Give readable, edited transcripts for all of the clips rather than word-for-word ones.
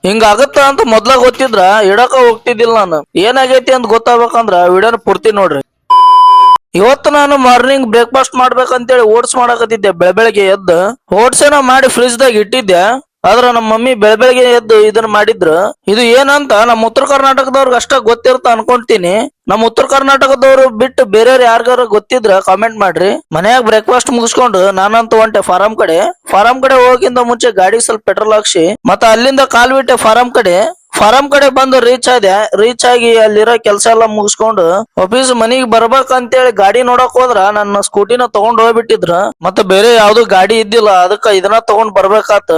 ಹಿಂಗ ಆಗತ್ತ ಅಂತ ಮೊದ್ಲ ಗೊತ್ತಿದ್ರ ಇಡಕ ಹೋಗ್ತಿದ್ದಿಲ್ಲ ನಾನು. ಏನಾಗೈತಿ ಅಂತ ಗೊತ್ತಾಗ್ಬೇಕಂದ್ರ ವಿಡಿಯೋನ ಪೂರ್ತಿ ನೋಡ್ರಿ. ಇವತ್ತು ನಾನು ಮಾರ್ನಿಂಗ್ ಬ್ರೇಕ್ಫಾಸ್ಟ್ ಮಾಡ್ಬೇಕಂತೇಳಿ ಓಟ್ಸ್ ಮಾಡಕತ್ತಿದ್ದೆ. ಬೆಳಗ್ಗೆ ಎದ್ದು ಓಟ್ಸ್ ಏನೋ ಮಾಡಿ ಫ್ರಿಜ್ ದಾಗ ಇಟ್ಟಿದ್ದೆ. ಆದ್ರ ನಮ್ಮ ಮಮ್ಮಿ ಬೆಳಗ್ಗೆ ಎದ್ದು ಇದನ್ನ ಮಾಡಿದ್ರು. ಇದು ಏನಂತ ನಮ್ಮ ಉತ್ತರ ಕರ್ನಾಟಕದವ್ರಿಗೆ ಅಷ್ಟ ಗೊತ್ತಿರ್ತ ಅನ್ಕೊಂತೀನಿ. ನಮ್ಮ ಉತ್ತರ ಕರ್ನಾಟಕದವ್ರು ಬಿಟ್ಟು ಬೇರೆಯವ್ರು ಯಾರಿಗಾರ ಗೊತ್ತಿದ್ರ ಕಾಮೆಂಟ್ ಮಾಡ್ರಿ. ಮನ್ಯಾಗ ಬ್ರೇಕ್ಫಾಸ್ಟ್ ಮುಗಿಸ್ಕೊಂಡು ನಾನಂತೂ ಹೊಂಟೆ ಫಾರಂ ಕಡೆ ಹೋಗಿಂದ ಮುಂಚೆ ಗಾಡಿ ಸ್ವಲ್ಪ ಪೆಟ್ರೋಲ್ ಹಾಕ್ಸಿ ಮತ್ತ ಅಲ್ಲಿಂದ ಕಾಲ್ ಬಿಟ್ಟೆ ಫಾರಂ ಕಡೆ ಬಂದು ರೀಚ್ ಆಗಿ ಅಲ್ಲಿರೋ ಕೆಲಸ ಎಲ್ಲ ಮುಗಿಸ್ಕೊಂಡು ವಾಪಸ್ ಮನಿಗ್ ಬರ್ಬೇಕಂತೇಳಿ ಗಾಡಿ ನೋಡಕ್ ಹೋದ್ರ ನನ್ನ ಸ್ಕೂಟಿನ ತಗೊಂಡ್ ಹೋಗ್ಬಿಟ್ಟಿದ್ರ. ಮತ್ತೆ ಬೇರೆ ಯಾವ್ದು ಗಾಡಿ ಇದ್ದಿಲ್ಲ, ಅದಕ್ಕ ಇದನ್ನ ತಗೊಂಡ್ ಬರ್ಬೇಕಾತ.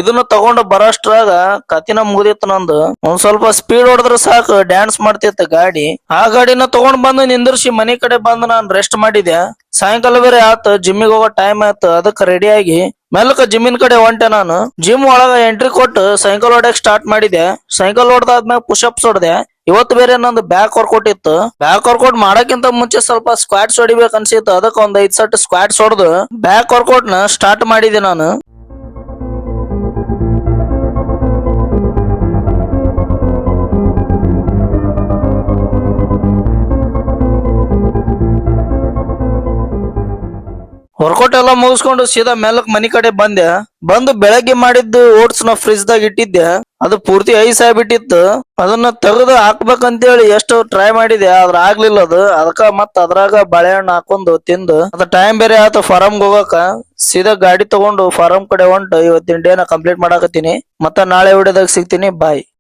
ಇದನ್ನ ತಗೊಂಡ್ ಬರೋಷ್ಟ್ರಾಗ ಕತಿನ ಮುಗಿದಿತ್ತು ನಂದು. ಒಂದ್ ಸ್ವಲ್ಪ ಸ್ಪೀಡ್ ಹೊಡೆದ್ರ ಸಾಕು ಡ್ಯಾನ್ಸ್ ಮಾಡ್ತಿತ್ತು ಗಾಡಿ. ಆ ಗಾಡಿನ ತಗೊಂಡ್ ಬಂದು ನಿಂದ್ರಿಸಿ ಮನಿ ಕಡೆ ಬಂದು ನಾನ್ ರೆಸ್ಟ್ ಮಾಡಿದೆ. ಸಾಯಂಕಾಲ ಬೇರೆ ಆತ, ಜಿಮ್ಮಿಗೆ ಹೋಗೋ ಟೈಮ್ ಆಯ್ತು. ಅದಕ್ಕೆ ರೆಡಿ ಆಗಿ ಮೆಲ್ಲಕ ಜಿಮ್ಮಿನ ಕಡೆ ಹೊಂಟೆ ನಾನು. ಜಿಮ್ ಒಳಗ ಎಂಟ್ರಿ ಕೊಟ್ಟು ಸೈಕಲ್ ಹೊಡ್ಯಕ್ ಸ್ಟಾರ್ಟ್ ಮಾಡಿದೆ. ಸೈಕಲ್ ಹೊಡೆದಾದ್ಮೇಲೆ ಪುಷಪ್ಸ್ ಹೊಡೆದೆ. ಇವತ್ತು ಬೇರೆ ನಂದು ಬ್ಯಾಕ್ ವರ್ಕೌಟ್ ಇತ್ತು. ಬ್ಯಾಕ್ ವರ್ಕೌಟ್ ಮಾಡಕ್ಕಿಂತ ಮುಂಚೆ ಸ್ವಲ್ಪ ಸ್ಕ್ವಾಟ್ಸ್ ಹೊಡಿಬೇಕು ಅನ್ಸಿತ್ತು. ಅದಕ್ಕೆ ಒಂದ್ 5 ಸೆಟ್ ಸ್ಕ್ವಾಟ್ಸ್ ಹೊಡೆದು ಬ್ಯಾಕ್ ವರ್ಕೌಟ್ ನ ಸ್ಟಾರ್ಟ್ ಮಾಡಿದೆ ನಾನು. ವರ್ಕೌಟ್ ಎಲ್ಲ ಮುಗಿಸ್ಕೊಂಡು ಸೀದಾ ಮೇಲಕ್ ಮನಿ ಕಡೆ ಬಂದು ಬೆಳಗ್ಗೆ ಮಾಡಿದ್ದು ಓಟ್ಸ್ ನ ಫ್ರಿಜ್ ದಾಗ ಇಟ್ಟಿದ್ದೆ. ಅದು ಪೂರ್ತಿ ಐಸ್ ಆಗ್ಬಿಟ್ಟಿತ್ತು. ಅದನ್ನ ತೆಗೆದು ಹಾಕ್ಬೇಕಂತೇಳಿ ಎಷ್ಟು ಟ್ರೈ ಮಾಡಿದೆ, ಆದ್ರ ಆಗ್ಲಿಲ್ಲ ಅದು. ಅದಕ್ಕ ಮತ್ ಅದ್ರಾಗ ಬಾಳೆಹಣ್ಣು ಹಾಕೊಂಡು ತಿಂದು ಅದ ಟೈಮ್ ಬೇರೆ ಆಯ್ತು ಫಾರಂ ಹೋಗಕ. ಸೀದಾ ಗಾಡಿ ತಗೊಂಡು ಫಾರಂ ಕಡೆ ಹೊಂಟು ಇವತ್ತಿನ ಡೇನ ಕಂಪ್ಲೀಟ್ ಮಾಡಾಕತ್ತೀನಿ. ಮತ್ತ ನಾಳೆ ವಿಡಿಯೋದಾಗ ಸಿಗ್ತೀನಿ. ಬಾಯ್.